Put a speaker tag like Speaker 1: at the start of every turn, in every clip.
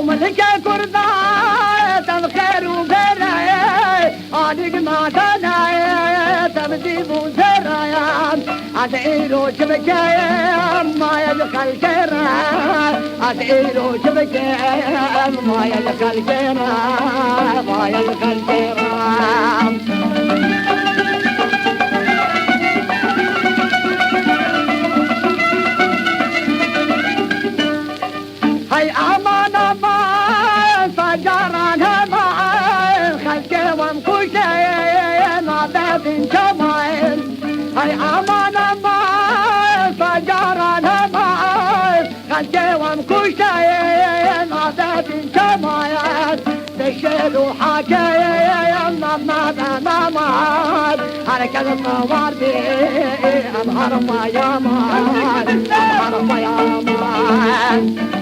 Speaker 1: ملك كرداء تبخير وبراء عليك ما تنايا تبدي بوزرايا عديرو شبكايا ما يلقى الكرا عديرو شبكايا ما يلقى الكرا ما يلقى الكرا هاي امان امان فجران همان خلقي ومكوشين عدد جمال هاي امان امان فجران همان خلقي ومكوشين عدد جمال تشيلوا حكاين نمنا نمان حركة الطوار بي امهر ما يامان امهر ما يامان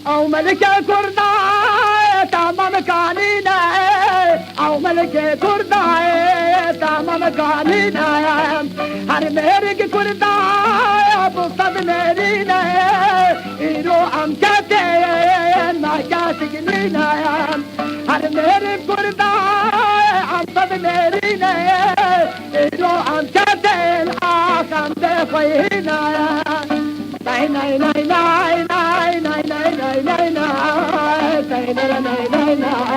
Speaker 1: او ملك كرداء تمام قانينا او ملك كرداء تمام قانينا هر مهرك كرداء بصد مهرينا ایرو امجدين ما جاسقنينا هر مهرك كرداء بصد مهرينا ایرو امجدين آخم بخينا ناي ناي ناي ناي ناي ناي ناي ناي ناي ناي ناي ناي ناي ناي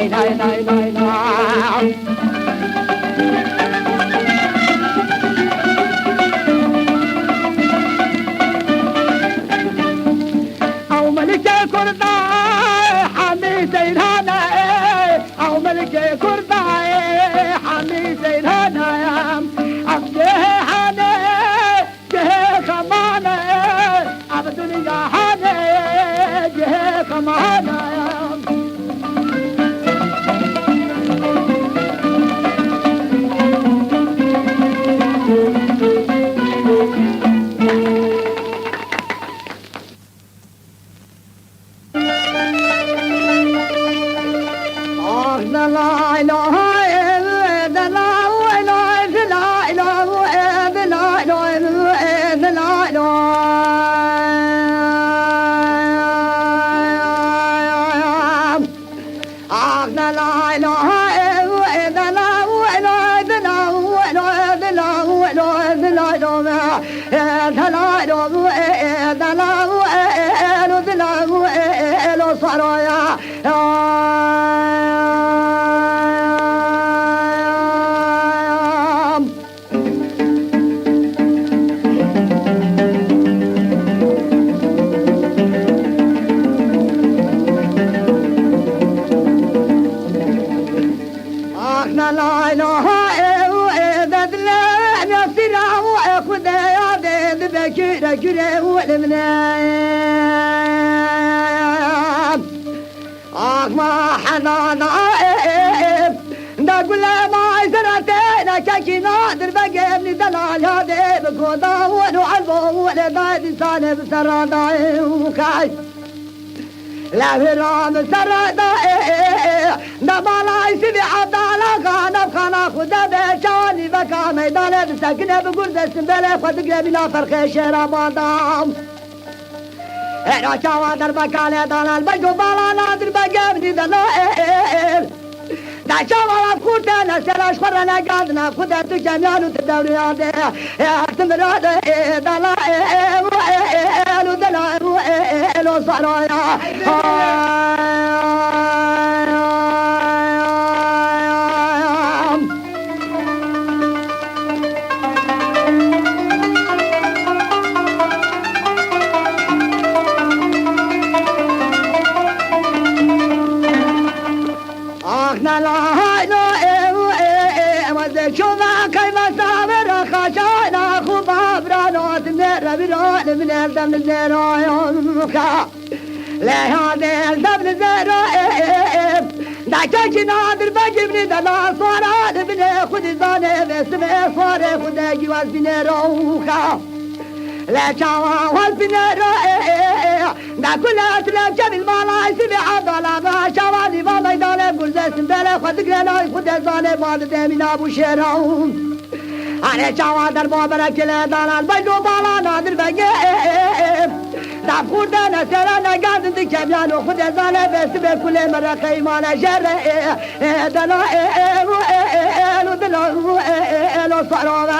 Speaker 1: ناي ناي ناي او ملك كرداء حمي زينانا او ملك كرداء حمي زينانا افجه حاني جه خمانا عبد الدنيا حاني جه خمانا جري والمنام ما حنا نائب نقول ما زرتنا كاكينا دربقى من دلال هذا بكودا ونعلبه ولا بعد انسان بسرادا وكاي لا فرام سرادا نبالا يسبي عدالا كان بخانا خدا بشاني بكا ميدانا بسكنه بقرد السنبله خد قربنا فرخ شرابادام انا چاوا در بکاله دانال بجو بالا نادر بگم دلائل دا چاوا خورد نسلاش خورنا قادنا خدا تو جميعا تدوري ده اعتمراد دلائل دلائل صرايا من الدم الزرايا لا هذا الدم الزرايا دعك نادر بجبني دلا صار من خذ زانه بسم صار خدای جواز بنروخا لا شوا والبنرو دا كل أسلام جميل ما لا يسمع عضلا ما شواني ما ميدان بوزة سندلة خد قلنا خد زانه بعد دمين أبو شيرون أنا شوا در بابرك لا دانا بيجو بالا نادر بيجي دام خوردن سرا نگردن دی کمیان و خود زانه بس به کل مرا خیمان جر دلا دلا سراغ